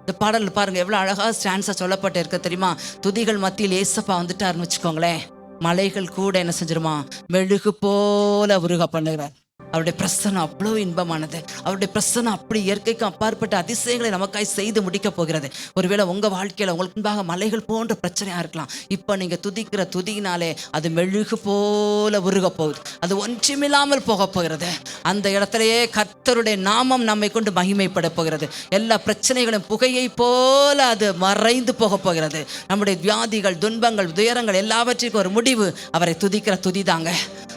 இந்த பாடல் பாருங்க எவ்வளவு அழகா ஸ்டான்ஸா சொல்லப்பட்டு இருக்க தெரியுமா? துதிகள் மத்தியில் ஏசப்பா வந்துட்டாருன்னு வச்சுக்கோங்களேன், மலைகள் கூட என்ன செஞ்சிருமா? மெழுகு போல உருக பண்ணுகிறார். அவருடைய பிரசனம் அவ்வளோ இன்பமானது. அவருடைய பிரசனம் அப்படி இயற்கைக்கு அப்பாற்பட்ட அதிசயங்களை நமக்காய் செய்து முடிக்க போகிறது. ஒருவேளை உங்க வாழ்க்கையில உங்களுக்கு முன்பாக மலைகள் போன்ற பிரச்சனையா இருக்கலாம். இப்ப நீங்க துதிக்கிற துதியினாலே அது மெழுகு போல உருக போகுது. அது ஒன்றுமில்லாமல் போக போகிறது. அந்த இடத்திலேயே கர்த்தருடைய நாமம் நம்மை கொண்டு மகிமைப்பட போகிறது. எல்லா பிரச்சனைகளும் புகையை போல அது மறைந்து போக போகிறது. நம்முடைய வியாதிகள், துன்பங்கள், துயரங்கள் எல்லாவற்றிற்கும் ஒரு முடிவு அவரை துதிக்கிற துதிதாங்க.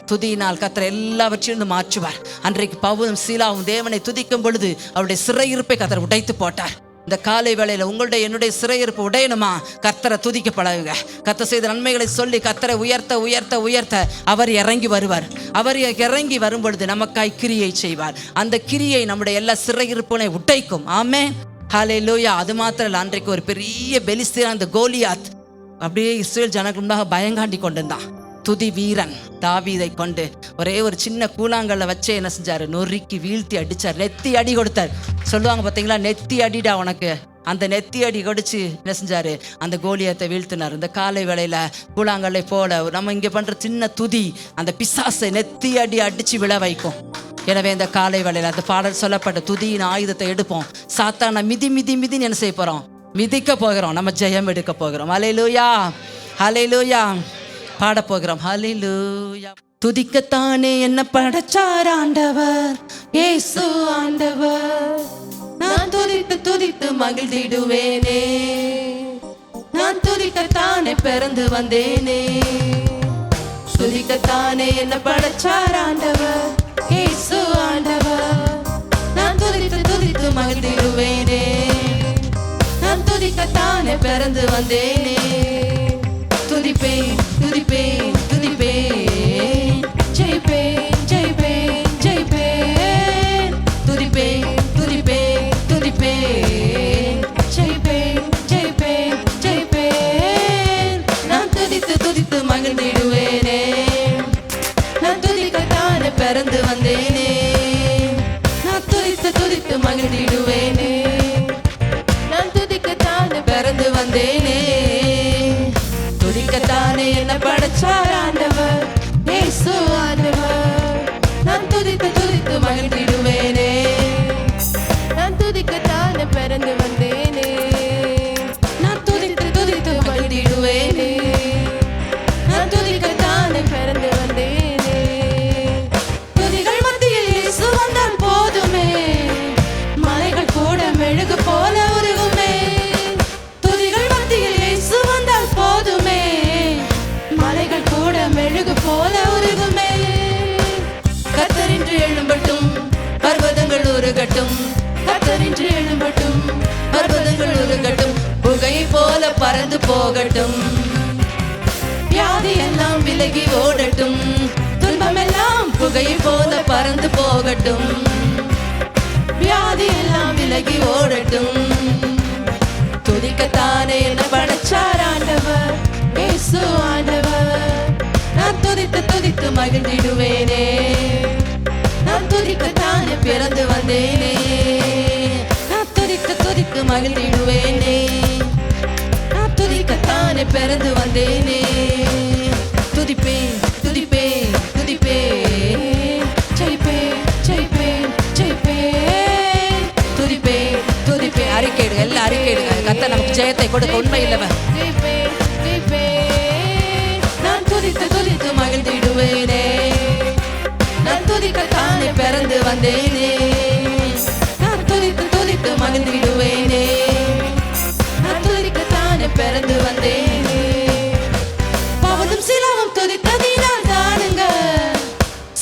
துதியினால் கர்த்தர் எல்லாவற்றையும் மாற்றுவார். அன்றைக்கு பவுலும் சீலாவும் தேவனை துதிக்கும் பொழுது அவருடைய சிறையிருப்பை கர்த்தர் உடைத்து போட்டார். இந்த காலை வேளையில உங்களுடைய என்னுடைய சிறையிருப்பு உடையணுமா? கர்த்தரை துதிக்க பழகுங்க. கர்த்தர் செய்த நன்மைகளை சொல்லி கர்த்தரை உயர்த்த உயர்த்த உயர்த்த அவர் இறங்கி வருவார். அவர் இறங்கி வரும் பொழுது நமக்காய் கிரியை செய்வார். அந்த கிரியை நம்முடைய எல்லா சிறையிருப்புகளை உடைக்கும். ஆமென், ஹல்லேலூயா. அது மாத்திரம் இல்லை, அன்றைக்கு ஒரு பெரிய பெலிஸ்தீன் அந்த கோலியாத் அப்படியே இஸ்ரேல் ஜனங்களுக்கு முன்பாக பயங்காண்டி கொண்டிருந்தான். துதி வீரன் தாவீதை கொண்டு ஒரே ஒரு சின்ன கூழாங்கல்ல வச்சே என்ன செஞ்சாரு? நொறுக்கி வீழ்த்தி அடிச்சார். நெத்தி அடி கொடுத்தார். சொல்லுவாங்க பார்த்தீங்களா, நெத்தி அடிடா உனக்கு. அந்த நெத்தி அடி கொடிச்சு என்ன செஞ்சாரு? அந்த கோலியத்தை வீழ்த்தினார். இந்த காலை வேளையில கூழாங்கல்லை போல நம்ம இங்கே பண்ற சின்ன துதி அந்த பிசாசை நெத்தி அடி அடிச்சு விழ வைக்கும். எனவே இந்த காலை வேளையில அந்த பாடல் சொல்லப்பட்ட துதியின் ஆயுதத்தை எடுப்போம். சாத்தான மிதி மிதி மிதின்னு என்ன செய்ய போறோம்? மிதிக்க போகிறோம். நம்ம ஜெயம் எடுக்க போகிறோம். ஹல்லேலூயா, ஹல்லேலூயா. பாட போகிறோம். ஹல்லேலூயா. துதிக்கத்தானே என்ன படைச்சார் ஆண்டவர், இயேசு ஆண்டவர். நான் துதித்து துதித்து மகிழ்ந்திடுவேனே, நான் துதிக்கத்தானே பிறந்து வந்தேனே. துதிக்கத்தானே என்ன படைச்சார் ஆண்டவர், இயேசு ஆண்டவர். நான் துதித்து துதித்து மகிழ்ந்திடுவேனே, நான் துதிக்கத்தானே பிறந்து வந்தேனே. துதிப்பேன் துதிப்பேன் துதிப்பேன், ஜெயிப்பேன் ஜெயிப்பேன் ஜெயிப்பேன். துதிப்பேன் துதிப்பேன் துதிப்பேன், ஜெயிப்பேன் ஜெயிப்பேன் ஜெயிப்பேன். நான் துதித்து துதித்து மகிழ்ந்திடுவேனே, நான் துதிக்கத்தானே பிறந்து வந்தேனே. நான் துதித்து துதித்து மகிழ்ந்திடுவேனே, நான் துதிக்கத்தானே பிறந்து வந்தேனே. துதிக்கத்தானே என்ன படைச்சார் ஆண்டவர், இயேசு ஆண்டவர். நான் துதித்து துதித்து மகிழ்ந்திடுவேனே, நான் துதிக்கத்தானே பிறந்து வந்தேனே. நான் துதித்து துதித்து மகிழ்ந்திடுவேனே, நான் துதிக்கத்தானே பிறந்து வந்தேனே. துதிகள் மத்தியில் இயேசு வந்தால் போதுமே, மலைகள் கூட மெழுகு போல உருகுமே. துதிகள் மத்தியில் இயேசு வந்தால் போதுமே, மலைகள் கூட மெழுகு போல உருகுமே. கர்த்தரின்று எழும்பட்டும் பர்வதங்கள் உருகட்டும், கர்த்தரின்று எழும்பட்டும் பர்வதங்கள் உருகட்டும். புகை போல பறந்து போகட்டும், வியாதி எல்லாம் விலகி ஓடட்டும். துன்பம் எல்லாம் புகை போல பறந்து போகட்டும், வியாதி எல்லாம் விலகி ஓடட்டும். துதிக்கத்தானே என்ன படைச்சார் ஆண்டவர், இயேசு ஆண்டவர். நான் துதித்து துதித்து மகிழ்ந்திடுவேனே, நான் துதிக்கத்தானே பிறந்து வந்தேனே. நான் துதித்து துதித்து மகிழ்ந்திடுவேனே, நான் துதிக்கத்தானே பிறந்து வந்தேனே. துதிப்பேன் துதிப்பேன் துதிப்பேன், ஜெயிப்பேன் ஜெயிப்பேன் ஜெயிப்பேன். துதிப்பேன் துதிப்பேன். அறிக்கையிடுங்க, எல்லாம் அறிக்கையிடுங்க. கர்த்தர் நமக்கு ஜெயத்தை கொடுக்க உண்மை இல்லவன். நான் துதித்து துதித்து மகிழ்ந்திடுவேனே, நான் துதிக்கத்தானே பிறந்து வந்தேனே. நான் துதித்து துதித்து மகிழ்ந்திடுவேனே, நான் துதிக்கத்தானே பிறந்து வந்தேனே. பவுலும் சீலாவும் துதித்ததினால் தானுங்க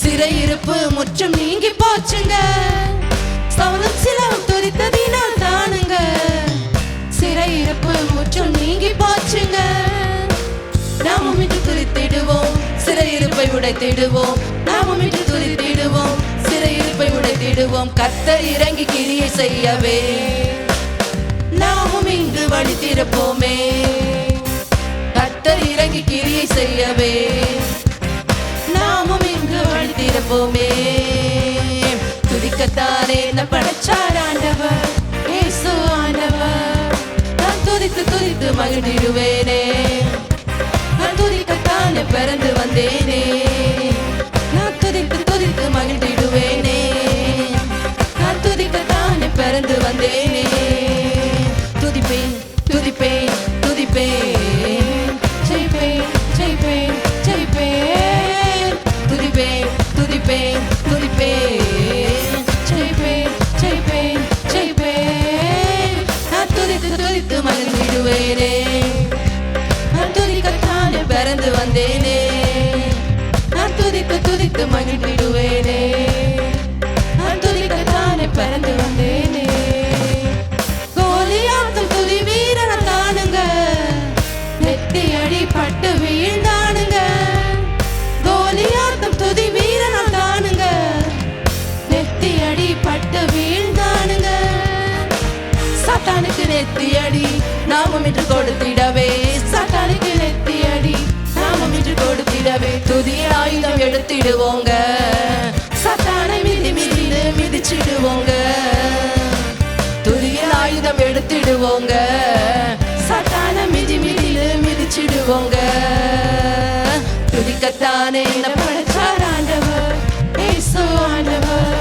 சிறையிருப்பு முற்றும் நீங்கி போச்சுங்க. பவுலும் சீலாவும் துதித்ததினால் தானுங்க சிறையிருப்பு முற்றும் நீங்கி போச்சுங்க. நாமும் இன்று துதித்திடுவோம், சிறையிருப்பை உடைத்திடுவோம். நாமும் இன்று துதித்திடுவோம், சிறையிருப்பை உடைத்திடுவோம். கர்த்தர் இறங்கி கிரியை செய்யவே நாமும் இங்கு வழி திறப்போமே. கர்த்தர் இறங்கி கிரியை செய்யவே நாமும் இங்கு வழி திறப்போமே. துதிக்கத்தானே என்ன படைச்சார் ஆண்டவர், இயேசு ஆண்டவர். துதித்து மகிழ்ந்திடுவேனே. நான் துதிக்கத்தானே பிறந்து வந்தேனே. நான் துதித்து துதித்து மகிழ்ந்திடுவேனே. நான் துதிக்கத்தானே பிறந்து வந்தேனே. துதிப்பேன் துதிப்பேன் துதிப்பேன், ஜெயிப்பேன் ஜெயிப்பேன் ஜெயிப்பேன். துதிப்பேன் துதிப்பேன் துதிப்பேன், ஜெயிப்பேன் ஜெயிப்பேன் ஜெயிப்பேன். நான் துதித்து துதித்து மகிழ்ந்திடுவேனே. நான் துதிக்கத்தானே பிறந்து வந்தேனே. நான் துதித்து துதித்து மகிழ்ந்திடுவேனே. நான் துதிக்கத்தானே பிறந்து வந்தேனே. கோலியாத்தும் துதி வீரன தானுங்க, நெத்தி அடி பட்டு வீழ்ந்தானுங்க. கோலியாத்தும் துதி வீரன தானுங்க, நெத்தி அடி பட்டு வீழ்ந்தானுங்க. சாத்தானுக்கு நெத்தி அடி நாமம் என்று கொடுத்திடவே, சாத்தானுக்கு நெத்தி அடி நாமம் என்று கொடுத்திடவே. துதி ஆயுதம் எடுத்திடுவோங்க, சாத்தானை மிதி மிதிந்து மிதிச்சிடுவோங்க. துதிய ஆயுதம் எடுத்திடுவோங்க, சாத்தானை மிதி மிதிந்து மிதிச்சிடுவோங்க. துதிக்கத்தானே என்ன படைச்சார் ஆண்டவர், இயேசு ஆண்டவர்.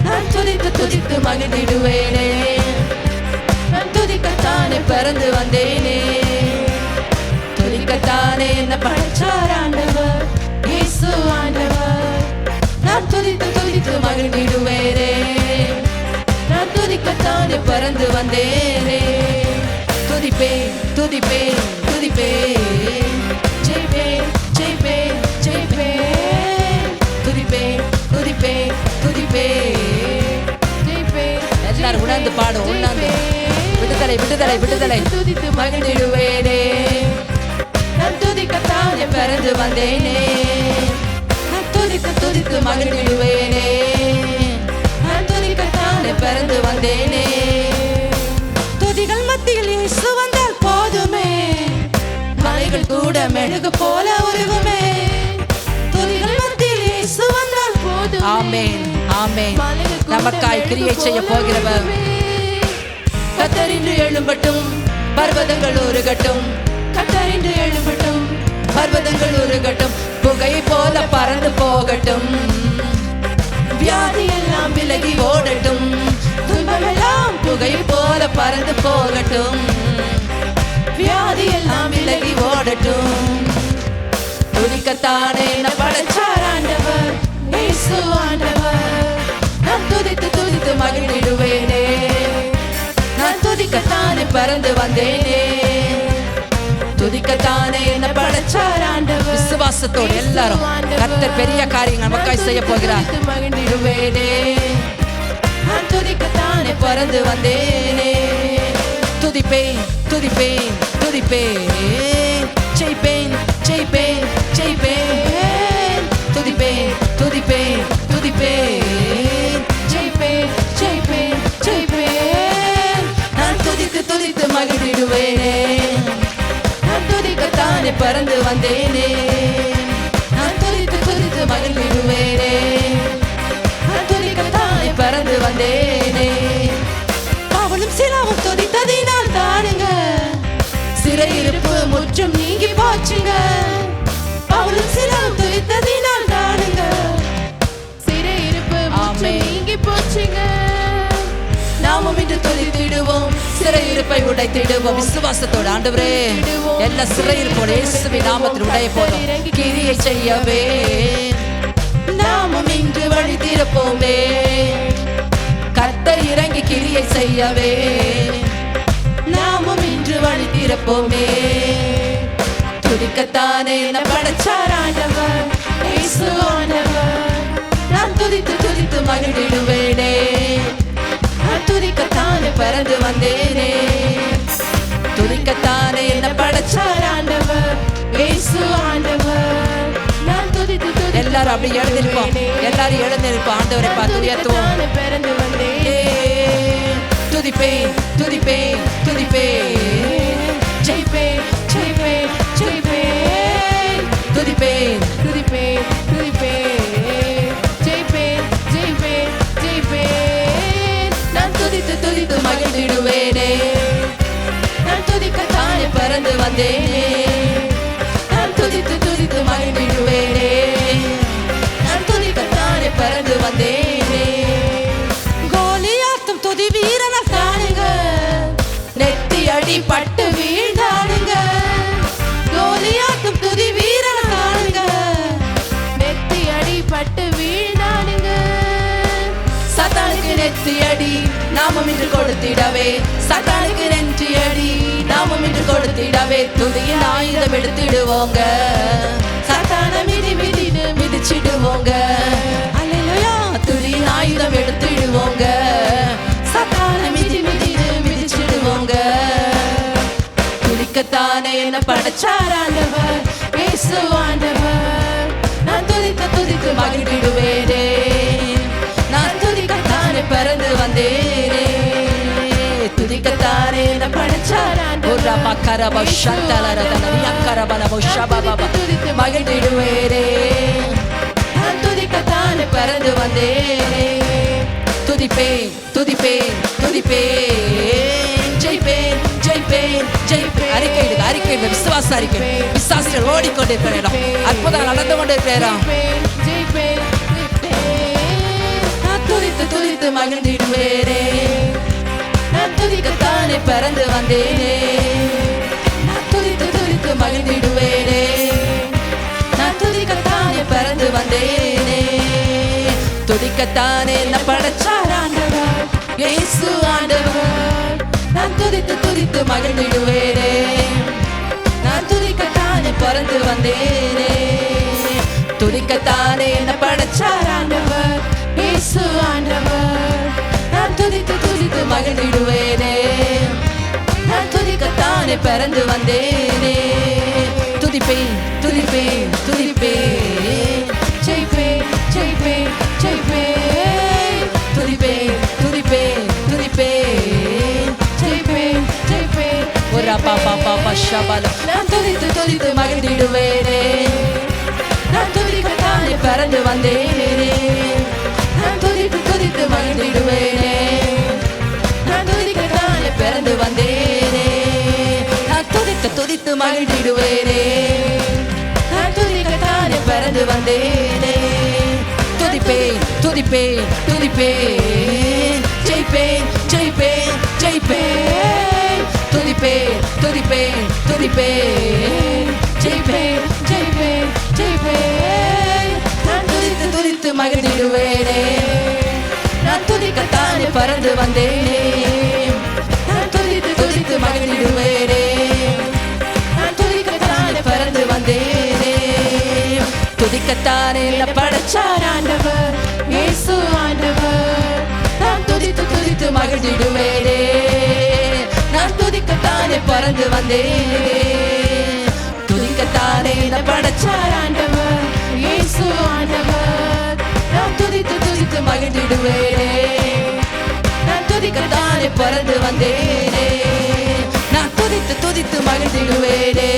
நான் துதித்து துதித்து மகிழ்ந்திடுவேனே. நான் துதிக்கத்தானே பிறந்து வந்தேனே. துதிக்கத்தானே என்ன படைச்சார் ஆண்டவர், இயேசு ஆண்டவர். நான் துதித்து துதித்து மகிழ்ந்திடுவேனே. நான் துதிக்கத்தானே பிறந்து வந்தேனே. துதிப்பேன் துதிப்பேன் துதிப்பேன், ஜெயிப்பேன் ஜெயிப்பேன் ஜெயிப்பேன். துதிப்பேன் துதிப்பேன் துதிப்பேன், ஜெயிப்பேன். எல்லாரும் உணர்ந்து பாடும், உணர்ந்து. விடுதலை விடுதலை விடுதலை. துதித்து மகிழ்ந்திடுவேனே. நான் துதிக்கத்தானே பிறந்து வந்தேனே. நான் துதித்து துதித்து மகிழ்ந்திடுவேனே. நான் துதிக்கத்தானே பிறந்து வந்தேனே. துதிகள் மத்தியில் இயேசு வந்தால் போதுமே, மலைகள் கூட மெழுகு போல உருகுமே. துதிகள் மத்தியில் இயேசு வந்தால் போதுமே. ஆமென் ஆமென். நமக்காய் கிரியை செய்ய போகிறவர் கர்த்தரின்று எழும்பட்டும், பர்வதங்கள் உருகட்டும். கர்த்தரின்று எழும்பட்டும், பர்வதங்கள் உருகட்டும். புகை போல பறந்து போகட்டும், வியாதி எல்லாம் விலகி ஓடட்டும். துன்பமெல்லாம் புகை போல பறந்து போகட்டும், வியாதி எல்லாம் விலகி ஓடட்டும். துதிக்கத்தானே என்ன படைச்சார் ஆண்டவர், இயேசு ஆண்டவர். நான் துதித்து துதித்து மகிழ்ந்திடுவேனே. நான் துதிக்கத்தானே பிறந்து வந்தேனே. துதிக்கத்தானே என்ன படைச்சார் ஆண்டவர். விசுவாசத்தோடு எல்லாரும் கர்த்தர் பெரிய காரியங்கள் நமக்காய் செய்ய போகிறார். மகிழ்ந்திடுவேனே. நான் துதிக்கத்தானே பிறந்து வந்தேனே. துதிப்பேன் துதிப்பேன் துதிப்பேன், ஜெயிப்பேன் ஜெயிப்பேன் ஜெயிப்பேன். துதிப்பேன் துதிப்பேன் துதிப்பேன், ஜெயிப்பேன் ஜெயிப்பேன் ஜெயிப்பேன். நான் துதித்து துதித்து மகிழ்ந்திடுவேனே. நான் துதிக்கத்தானே பிறந்து வந்தேனே. நான் துதித்து துதித்து மகிழ்ந்திடுவேனே. நான் துதிக்கத்தானே பிறந்து வந்தேனே. பவுலும் சீலாவும் துதித்ததினால் தானுங்க, சிறையிருப்பு முற்றும் நீங்கி போச்சுங்க. பவுலும் சீலாவும் துதித்ததினால் தானுங்க, சிறையிருப்பு முற்றும் நீங்கி போச்சுங்க. நாமும் இன்று துதித்திடுவோம், சிறையிருப்பை உடைத்திடுவோம். விசுவாசத்தோடு ஆண்டவரே எல்லா சிறையிருப்போடு இயேசுவின் நாமத்தில் உடைய போதும் கிரியை செய்யவே. நாமும் இன்று வழி திறப்போமே, கர்த்தர் இறங்கி கிரியை செய்யவே. நாமும் இன்று வழி திறப்போமே. துதிக்கத்தானே என்ன படைச்சார் ஆண்டவர், இயேசு ஆண்டவர். நான் துதித்து துதித்து மகிழ்ந்திடுவேனே. நான் துதிக்கத்தானே பிறந்து வந்தேனே. துதிக்கத்தானே என்ன படைச்சார் ஆண்டவர், இயேசு ஆண்டவர். நான் துதித்து துதித்து எல்லாரும் அப்படி எழுந்திருப்போம், எல்லாரும் எழுந்திருப்போம். ஆண்டவரை பார்த்து உயர்த்துவோம். பிறந்து வந்தேனே. துதிப்பேன் துதிப்பேன் துதிப்பேன், ஜெயிப்பேன் ஜெயிப்பேன் ஜெயிப்பேன். துதிப்பேன் துதிப்பேன் துதிப்பேன், ஜெயிப்பேன் ஜெயிப்பேன் ஜெயிப்பேன். நான் துதித்து துதித்து மகிழ்ந்திடுவேனே. நான் துதிக்கத்தானே துதிக்கத்தானே பிறந்து வந்தேனே, நான் துதித்து துதித்து மகிழ்ந்திடுவேனே, நான் துதிக்கத்தானே பிறந்து வந்தேனே. கோலியாத்தும் துதி வீரனை காணுங்க, நெத்தி அடி பட்டு வீழ்ந்தானுங்க. கோலியாத்தும் துதி வீரனை காணுங்க, நெத்தி அடி பட்டு வீழ்ந்தானுங்க. சத்தானுக்கு நெத்தி அடி நாமம் இன்று கொடுத்திடவே, சத்தானுக்கு நெற்றி அடி நாமம் இன்று கொடுத்திடவே, துதியின் ஆயுதம் எடுத்திடுவோங்க, சத்தான மிதி மிதின்னு மிதிச்சிடுவோங்க. அல்லேலூயா, துதியின் ஆயுதம் எடுத்திடுவோங்க, சத்தான மிதி மிதின்னு மிதிச்சிடுவோங்க. துதிக்கத்தானே என்ன படைச்சார் ஆண்டவர், இயேசு ஆண்டவர். நான் துதித்து துதித்து மகிழ்ந்திடுவேனே, நான் துதிக்கத்தானே பிறந்து வந்தேனே, துதிக்கத்தானே என்ன படைச்சார் ஆண்டவர். மகிழ்ந்திடுவேனே, நான் துதிக்கத்தானே பிறந்து வந்தேனே. துதிப்பேன் துதிப்பேன் துதிப்பேன், ஜெயிப்பேன் ஜெயிப்பேன் ஜெயிப்பேன். அறிக்கையிடுங்க அறிக்கையிடுங்க, விசுவாச அறிக்கை. விசுவாசிகள் ஓடிக்கொண்டிருக்கிற இடம், அற்புதம் நடந்து கொண்டிருக்கிற இடம். நான் துதித்து துதித்து மகிழ்ந்திடுவேனே, நான் துதிக்கத்தானே பிறந்து வந்தேனே, நான் துதித்து துதித்து மகிழ்ந்திடுவேனே, நான் துதிக்கத்தானே பிறந்து வந்தேனே. துதிக்கத்தானே என்ன படைச்சார் ஆண்டவர், இயேசு ஆண்டவர். நான் துதித்து துதித்து மகிழ்ந்திடுவேனே, நான் துதிக்கத்தானே பிறந்து வந்தேனே. துதிக்கத்தானே என்ன படைச்சார் ஆண்டவர், இயேசு ஆண்டவர். நான் துதித்து துதித்து மகிழ்ந்திடுவேனே, நான் துதிக்கத்தானே பிறந்து வந்தேனே. துதிப்பேன் துதிப்பேன் துதிப்பேன், ஜெயிப்பேன் ஜெயிப்பேன் ஜெயிப்பேன். துதிப்பேன் துதிப்பேன் துதிப்பேன், ஜெயிப்பேன் ஜெயிப்பேன். ஒரு அப்பா பாப்பா ஷபால. நான் துதித்து துதித்து மகிழ்ந்திடுவேனே, நான் துதிக்கத்தானே பிறந்து வந்தேனே, நான் துதித்து துதித்து மகிழ்ந்திடுவேனே, நான் துதிக்கத்தானே பிறந்து வந்தேனே, நான் துதித்து துதித்து மகிழ்ந்திடுவேனே, நான் துதிக்கத்தானே பிறந்து வந்தேனே. துதிப்பேன் துதிப்பேன் துதிப்பேன், ஜெயிப்பேன் ஜெயிப்பேன் ஜெயிப்பேன். துதிப்பேன் துதிப்பேன் துதிப்பேன், ஜெயிப்பேன் ஜெயிப்பேன் ஜெயிப்பேன். நான் துதித்து துதித்து மகிழ்ந்திடுவேனே, நான் துதிக்கத்தானே பிறந்து வந்தேனே, நான் துதித்து துதித்து மகிழ்ந்திடுவேனே, நான் துதிக்கத்தானே பிறந்து வந்தேனே. துதிக்கத்தானே என்ன படைச்சார் ஆண்டவர், இயேசு ஆண்டவர். நான் துதித்து துதித்து மகிழ்ந்திடுவேனே, நான் துதிக்கத்தானே பிறந்து வந்தேனே. துதிக்கத்தானே என்ன படைச்சார் ஆண்டவர், இயேசு ஆண்டவர். நான் துதித்து துதித்து மகிழ்ந்திடுவேனே, நான் துதிக்கத்தானே பிறந்து வந்தேனே, நான் துதித்து துதித்து மகிழ்ந்திடுவேனே,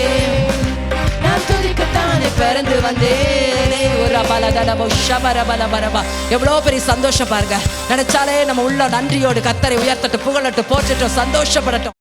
நான் துதிக்கத்தானே பிறந்து வந்தேனே. ஒரு பலதடபோ ஷபரபலபரபா. எவ்வளோ பெரிய சந்தோஷம் பாருங்க. நினைச்சாலே நம்ம உள்ள நன்றியோடு கர்த்தரை உயர்த்தட்டும், புகழட்டும், போற்றட்டும், சந்தோஷப்படட்டும்.